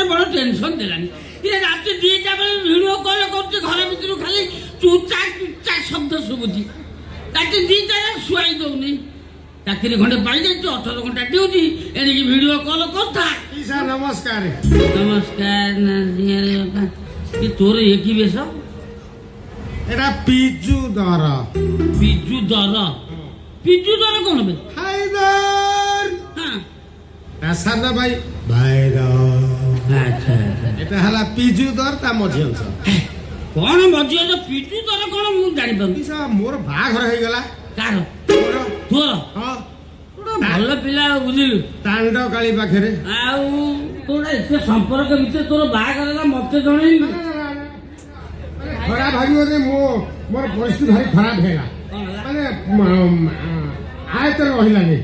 मते बड़ टेंशन देलानी ये रात 2टा बेले वीडियो कॉल करते घर भीतर खाली चुचा चुचा शब्द शुभुची रात 2टा शुआई दउनी चाकरी खंडे पाई जाई 18 घंटा ड्यूटी एनिकी वीडियो कॉल करता ईसा नमस्कार नमस्कार ना दियारे बापा ये तोर एक ही बेस एटा पिजू दर कौन बे हाइदर हां रासाना भाई भाईदर अच्छा एटा हला पिजू दर ता मझियन छ कौन मझियन जो पिजू दर कौन मु जानि पाउ ईसा मोर बाघर होई गला कार तोर तोर हां ଭଲ ପିଲା ବୁଝିଲୁ ତାଣ୍ଡ କାଳି ପାଖରେ ଆଉ ତୋର ଏତେ ସମ୍ପର୍କ ଭିତରେ ତୋର ବାହାଘର ହେଲା ମତେ ଜଣେଇଲୁ ଖରାପ ଭାବିବରେ ମୋର ପରିସ୍ଥିତି ଭାରି ଖରାପ ହେଲା ମାନେ ଆୟତରେ ରହିଲାନି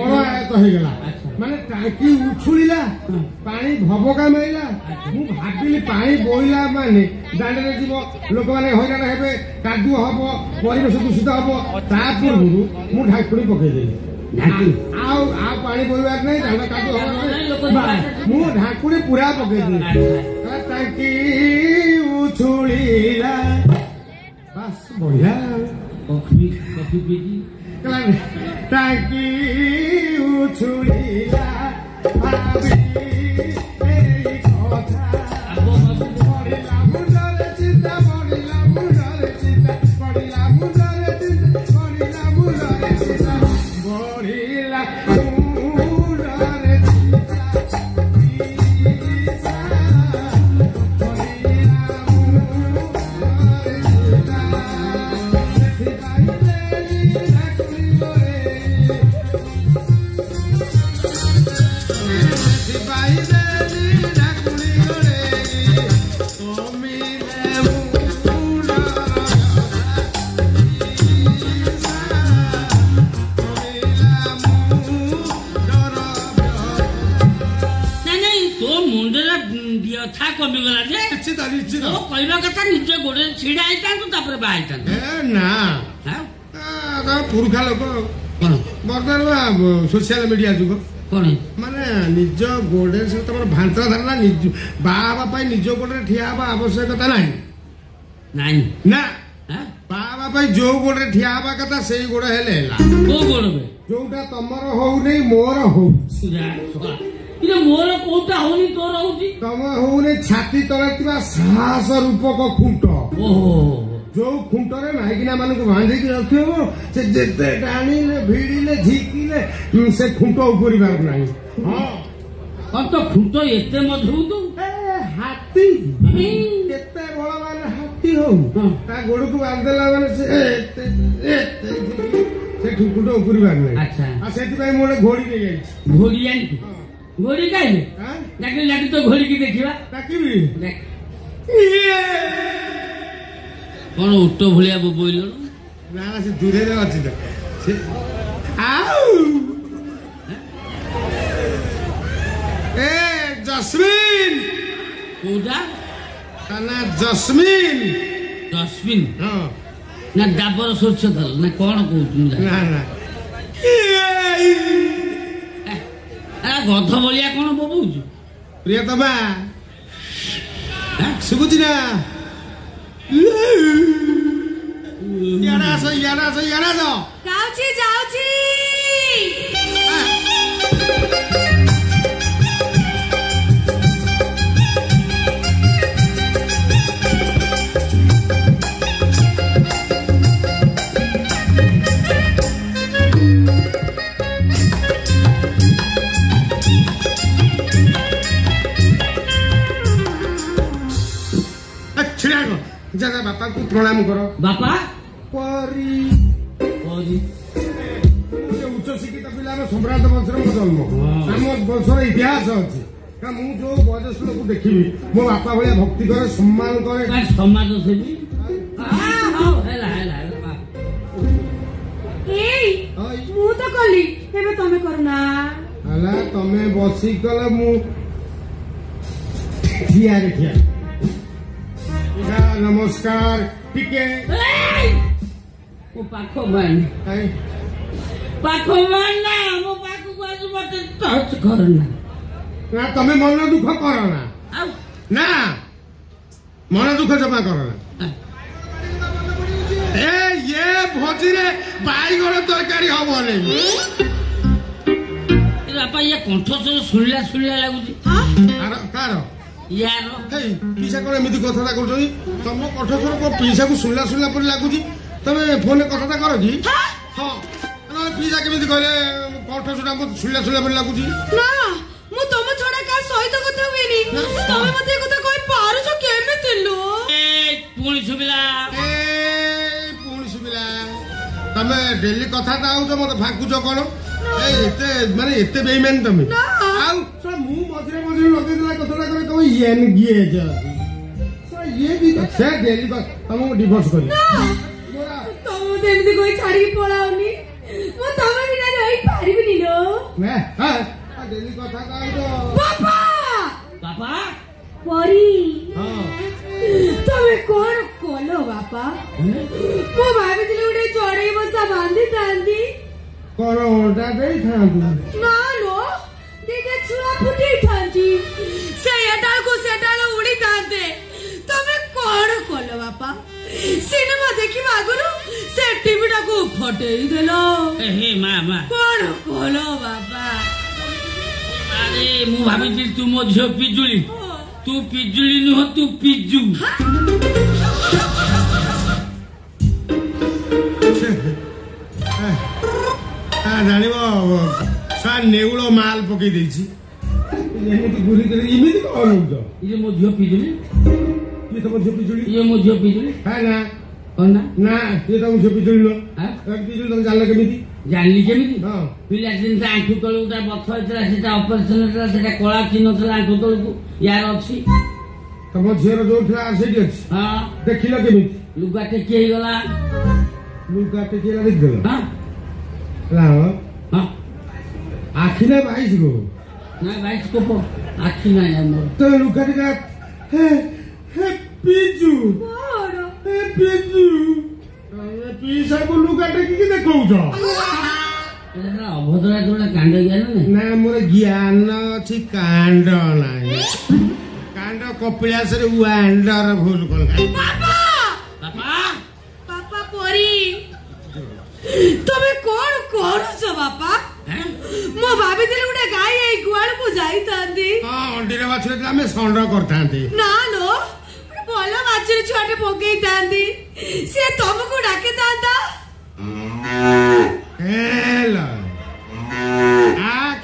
ଅଣଆୟତ ହେଇଗଲା ମାନେ ଟାଙ୍କି ଉଛୁଳିଲା ପାଣି ଭବକା ମାଇଲା ମୁଁ ଭାବିଲି ପାଣି ବୋହିଲା ମାନେ ଦାଣ୍ଡରେ ଯିବ ଲୋକମାନେ ହଇରାଣ ହେବେ କାଦୁଅ ହବ ପରିବେଶ ଦୂଷିତ ହବ ତା ପୂର୍ବରୁ ମୁଁ ଢାଙ୍କୁଣି ପକେଇଦେଲି ଆଉ ପାଣି ବୋହିବାର ନାହିଁ ଦାଣ୍ଡ କାଦୁଅ ହବ ମୁଁ ଢାଙ୍କୁଣି ପୁରା ପକେଇଦେଲି ଟାଙ୍କି ଉଛୁଳିଲା ବାସ୍ ବଢିଆ ଟାଙ୍କି ଉଛୁଳିଲା ଭାବି ଏଇ କଥା ପଡ଼ିଲା ମୁଣ୍ଡରେ ଚିନ୍ତା ପଡ଼ିଲା ମୁଣ୍ଡରେ ଚିନ୍ତା ପଡ଼ିଲା ମୁଣ୍ଡରେ ଚିନ୍ତା ପଡ଼ିଲା ମୁଣ୍ଡରେ ଚିନ୍ତା ପଡ଼ିଲା ମୁଣ୍ଡରେ कहवा कथा निज गोड़े छिड़ा बाहर ना पुरुखा लोक बर्तमान सोशल मीडिया जुग कौन माने निज गोड़े से तुम भांता धारणा बाबा निज गोड़े ठिया हवा आवश्यकता नहीं ना बाबा जो गोड़े ठिया हवा कथा से गोड़ हेले जोटा तमर हो नहीं मोर हो मोर कोटा होनी तोर होची तम होने छाती तले साहस रूपक खुंट जो खुंटरे नायकिना मान को बांधी रखियो से जेते टाणीले भिड़ीले झिकिले से खुंट उपरी बार नहीं हां तो खुंट एते मजबूत हाथी केते बड़ा माने हाथी हो ता गोड़ को बांध देला माने से खुंट उपरी बार नहीं अच्छा आ सेति भाई मोरे घोड़ी ले जाई घोड़ी आई घोड़ी काहे लागी तो घोड़ी की देखिबा ताकिबी कौन उट्टो भलिया बोइल ना से दूरे रे अछि त से आउ ए जस्मिन कोदा तना जस्मिन हां ना डाबर सोच दल ना कौन कहू ना गध भलिया कौन बोबुଛୁ प्रियतमा सुबुची ना यारा सो जाउची जरा बापा को प्रणाम करो बापा परी उच्च शिक्षित पिला सम्राट वंशर मो जन्म आम वंशर इतिहास अच्छी मु जो वयस्क लोक देखी मो बापा भाया भक्ति करे सम्मान करे समाज सेवी मु तो कली एबे तमे करना हला तमे बसी कले मु ठिया नमस्कार टिके ओ पाखो मान ना मो पाखो को आज मत टच करना ନା ତମେ ମନ ଦୁଃଖ କର ନା ଆଉ ନା ମନ ଦୁଃଖ ଜମା କର ନା ଏ ଭୋଜିରେ ବାଇଗଣ ତରକାରୀ ହବନି ବାପା ଇଏ କଣ୍ଠସ୍ୱର ଶୁଣିଲା ଶୁଣିଲା ଲାଗୁଛି କାର ୟାର ପିସା କଣ ଏମିତି କଥାଟା କରୁଛନ୍ତି ତମ କଣ୍ଠସ୍ୱର କଣ ପିସାକୁ ଶୁଣିଲା ଶୁଣିଲା ପରି ଲାଗୁଛି ତମେ ଫୋନରେ କଥାଟା କର କି ହଁ ନହେଲେ ପିସା କେମିତି କହିଲେ କଣ୍ଠସ୍ୱରଟା ମତେ ଶୁଣିଲା ଶୁଣିଲା ପରି ଲାଗୁଛି ନା ମୁଁ ତମ ଛଡା କାହା ସହିତ କଥା ହୁଏନି ତମେ ମତେ ଏ କଥା କହି ପାରୁଛ କେମିତି ଲୋ ପୁଣି ଶୁଭିଲା ତମେ ଡେଲି କଥାଟା ଆଉଛ ମତେ ଫାଙ୍କୁଛ କଣ ଏତେ ମାନେ ଏତେ ବେଇମାନ ତମେ ଆଉ ମୁଁ ମଝିରେ ମଝିରେ ଲଗେଇଦେଲା କଥାଟା କରେ ତମେ ଇଏ ସେ ଡେଲି ତମକୁ ଡିଭୋର୍ସ କରିବ ତମେ ତ ଏମିତି କହି ଛାଡିକି ପଳାଉନି ମୁଁ ତମେ ବିନା ରହିପାରିବିନି ଲୋ ଡେଲି କଥାଟା ଆଉଛ ବାପା ବାପା ପରି ହଁ ତମେ କଣ କଲ ବାପା ମୁଁ ଭାବିଥିଲି ଗୋଟେ ଚଢେଇ ବସା ବାନ୍ଧିଥାନ୍ତି କଣ ଅଣ୍ଡା ଦେଇଥାନ୍ତୁ ନା ଲୋ ଦିଟା ଛୁଆ ଫୁଟେଇଥାନ୍ତି ସେ ଏଡାଳକୁ ସେଡାଳ ଉଡିଥାନ୍ତେ ତମେ କଣ କଲ ବାପା ସିନେମା ଦେଖିବା ଆଗରୁ ସେ ଟିଭିଟାକୁ ଫଟେଇ ଦେଲ ହେ ମା କଣ କଲ ବାପା ଆରେ ମୁଁ ଭାବିଥିଲି ତୁ ମୋ ଝିଅ ପିଜୁଳି ତୁ ପିଜୁଳି ନୁହଁ ତୁ ପିଜୁ ଜାଣିବ ନେଉଳ ମାଲ ପକେଇ ଦେଇଛି ଏମିତି ଗୁରି କରି ଏମିତି କଣ ଇଏ ମୋ ଝିଅ ପିଜୁଳି ଇଏ ତମ ଝିଅ ପିଜୁଳି ଇଏ ମୋ ଝିଅ ପିଜୁଳି ନା କଣ ନା ଇଏ ତମ ଝିଅ ପିଜୁଳି ନୁହଁ ପିଜୁଳି ତମେ ଜାଣିଲ କେମିତି ଜାଣିଲି କେମିତି ହଁ ପିଲା ଜିନିଷ ଆଣ୍ଠୁ ତଳକୁ ତା ବଥ ହେଇଥିଲା ସେଟା ଅପରେସନ ହେଇଥିଲା ସେଟା କଳା ଚିହ୍ନ ଥିଲା ଆଣ୍ଠୁ ତଳକୁ ୟାର ଅଛି ତମ ଝିଅର ଯୋଉ ଥିଲା ସେଇଠି ଅଛି ହଁ ଦେଖିଲ କେମିତି ଲୁଗା ଟେକି ହେଇଗଲା ଲୁଗା ଟେକି ହେଲା ଦେଖିଦେଲ ହଁ ଆଖି ନା ବାଇଶ ଗୋ ନା ବାଇଶ କୋପ ଆଖି ନାହିଁ ଆମର ତ ଲୁଗା ଟିକା ପିଜୁ ପିଜୁ ପିସାକୁ ଲୁଗା ଟେକିକି ଦେଖଉଛ ଅଭଦ୍ରା ଯୋଉଟା କାଣ୍ଡ ଜ୍ଞାନ ନା ମୋର ଜ୍ଞାନ ଅଛି କାଣ୍ଡ ନାହିଁ କାଣ୍ଡ କପିଳାସରେ ୱାଣ୍ଡର ଭୁଲ କଲା ବାପା ପରି ତମେ କଣ କରୁଛ ବାପା ମୁଁ ଭାବିଥିଲି ଗୋଟେ ଗାଈ ଏଇ ଗୁଆଳକୁ ଯାଇଥାନ୍ତି ହଁ ଅଣ୍ଡିରେ ବାଛୁରୀ ଥିଲା ଆମେ ଷଣ୍ଢ କରିଥାନ୍ତି ନା ଲୋ ଭଲ ବାଛୁରୀ ଛୁଆଟେ ପକେଇଥାନ୍ତି ସେ ତମକୁ ଡାକିଥାନ୍ତା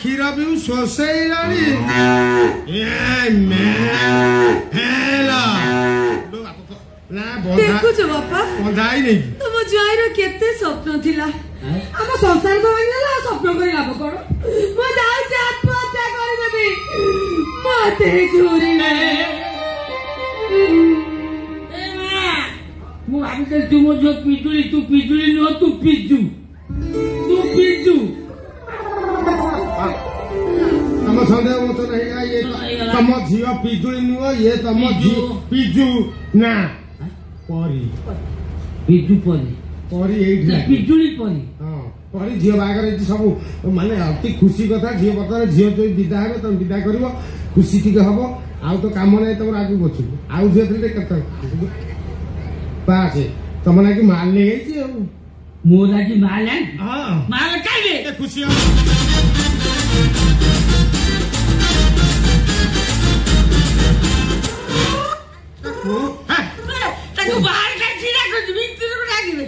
କ୍ଷୀର ବି ଶୋଷେଇଲାଣି ଦେଖୁଛ ବାପା ବନ୍ଧାଇ ନେଇ ତମ ଜ୍ୱାଇଁର କେତେ ସ୍ୱପ୍ନ ଥିଲା ଆମ ସଂସାର ତ ଭାଙ୍ଗିଗଲା ସ୍ୱପ୍ନ କରି ଲାଭ କଣ ମୁଁ ଯାଉଛି ଆତ୍ମହତ୍ୟା କରିଦେବି ମତେ ଚୋରି ମୁଁ ଭାବିଥିଲି ତୁ ମୋ ଝିଅ ପିଜୁଳି ତୁ ପିଜୁଳି ନୁହଁ ତୁ ପିଜୁ ତମ ସନ୍ଦେହ ମତ ନାହିଁ ତମ ଝିଅ ପିଜୁଳି ନୁହଁ ଇଏ ତମ ଝିଅ ପିଜୁ ନା ପରି ପିଜୁ ପରି ପରି ଏଇଠି ପିଜୁଳି ପରି ହଁ ପରି ଝିଅ ବାହାଘର ହେଇଛି ସବୁ ମାନେ ଅତି ଖୁସି କଥା ଝିଅ ବର୍ତ୍ତମାନ ଝିଅ ଯୋଉ ବିଦା ହେବେ ତମେ ବିଦା କରିବ ଖୁସି ଟିକେ ହବ ଆଉ ତ କାମ ନାହିଁ ତମର ଆଗକୁ ବସିବ ଆଉ ଝିଅ ଥିଲେ କେତେ ବାସେ ତମ ନାକି ମାଲ ନେଇଯାଇଛି ଆଉ ମୋ ଲାଗି ମାଲ ମାଲ ଖାଇବେ ଖୁସି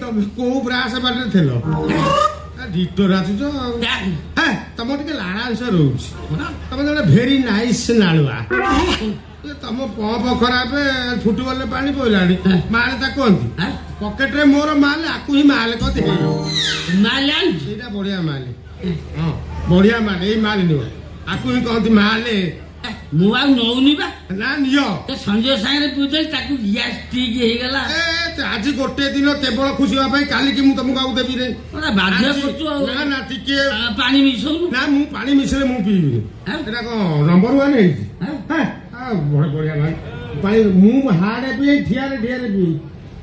ତମେ କୋଉ ବ୍ରାସ ବାଟରେ ଥିଲ ଡିଟୋ ନାଚୁଛ ତମ ଟିକେ ଲାଳାଂଶ ରହୁଛି ତମେ ଜଣେ ଭେରି ନାଇସ୍ ନାଳୁଆ ତମ ପମ୍ପ ଖରାପ ଫୁଟବଲରେ ପାଣି ପଇଲାଣି ମାଲ ତା କୁହନ୍ତି ପକେଟରେ ମୋର ମାଲ ଆକୁ ହିଁ ମାଲ କହନ୍ତି ସେଇଟା ବଢିଆ ମାଲ ହଁ ବଢିଆ ମାଲ ଏଇ ମାଲ ନିଅ ଆକୁ ହିଁ କହନ୍ତି ମାଲ ମୁଁ ଆଉ ନଉନି ବା ନା ନିଅ ସଞ୍ଜୟ ସାଙ୍ଗରେ ପୂଜା ତାକୁ ଗ୍ୟାସ୍ ଠିକ ହେଇଗଲା ଆଜି ଗୋଟେ ଦିନ କେବଳ ଖୁସି ହବା ପାଇଁ କାଲିକି ମୁଁ ତମକୁ ଆଉ ଦେବି ରେ ବାଧ୍ୟ କରୁଛୁ ନା ନା ଟିକେ ପାଣି ମିଶଉନୁ ନା ମୁଁ ପାଣି ମିଶେଇଲେ ମୁଁ ପିଇବିନି ଏଟା କଣ ନମ୍ବର ୱାନ ହେଇଛି ବଢିଆ ଭାଇ ପାଣି ମୁଁ ହାଡେ ପିଏ ଠିଆରେ ଠିଆରେ ପିଏ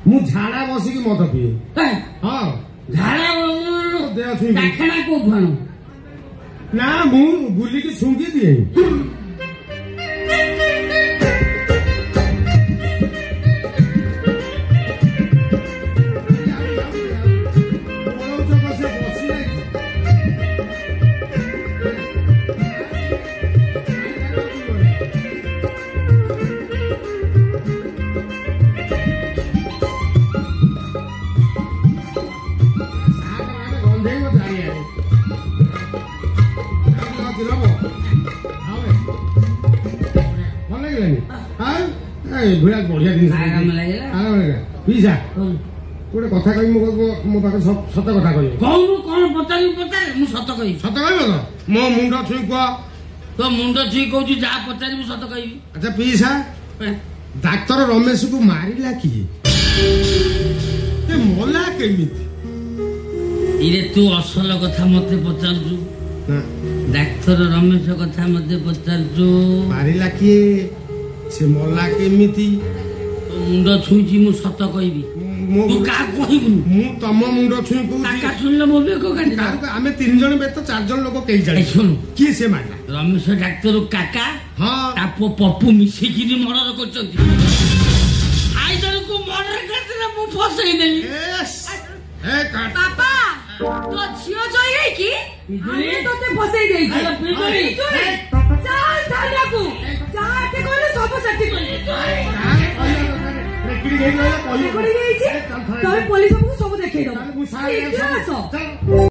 ମୁଁ ଝାଡା ବସିକି ମଦ ପିଏ ହଁ ଝାଡା କୋଉଠୁ ଆଣୁ ନା ମୁଁ ବୁଲିକି ଶୁଙ୍ଘି ଦିଏ ଲାଗିଲାନି ଆଉ ଏଇଭଳିଆ ବଢିଆ ଜିନିଷ ଆରାମ ଲାଗିଲା। ଆରାମ ଲାଗିଲା ପିଇସା ଗୋଟେ କଥା କହିବି ମୋ ପାଖରେ ସତ କଥା କହିବ କହୁନୁ କଣ ପଚାରିବି ପଚାରେ ମୁଁ ସତ କହିବି। ସତ କହିବ ତ ମୋ ମୁଣ୍ଡ ଛୁଇଁ କୁହ ତୋ ମୁଣ୍ଡ ଛୁଇଁ କହୁଛି ଯାହା ପଚାରିବି ସତ କହିବି। ଆଚ୍ଛା ପିଇସା ଡାକ୍ତର ରମେଶକୁ ମାରିଲା କିଏ ସେ ମଲା କେମିତି ଇରେ ତୁ ଅସଲ କଥା ମତେ ପଚାରୁଛୁ ଡାକ୍ତର ରମେଶ କଥା ମତେ ପଚାରୁଛୁ ମାରିଲା କିଏ ସେ ମଲା କେମିତି ତୋ ମୁଣ୍ଡ ଛୁଇଁଛି ମୁଁ ସତ କହିବି ତୁ କାହାକୁ କହିବୁନି ମୁଁ ତମ ମୁଣ୍ଡ ଛୁଇଁ କାକା କହୁଛି ଶୁଣିଲେ ମୋ ବେକ କାଟି ଆମେ 3 ଜଣ ବ୍ୟତୀତ 4 ଜଣ ଲୋକ କେହି ଜାଣି ଶୁଣୁ କିଏ ସେ ମାରିଲା ରମେଶ ଡାକ୍ତର କାକା ହଁ ତା ପୁଅ ପପୁ ମିଶିକିରି ମର୍ଡର କରିଛନ୍ତି ଆଇ ଜଣକୁ ମର୍ଡର କରିଥିଲେ ମୁଁ ଫସେଇ ଦେଲି ବାପା ତୋ ଝିଅ ଜୟ ହେଇକି ଆମେ ତୋତେ ଫସେଇ ଦେଇଛୁ ଚାଲ ଥାନାକୁ ଯାହା ଏଠି କହିଲେ ସବୁ ସେଠି କହିଲେ ତମେ ପୋଲିସ ସବୁ ଦେଖେଇ ଦବ।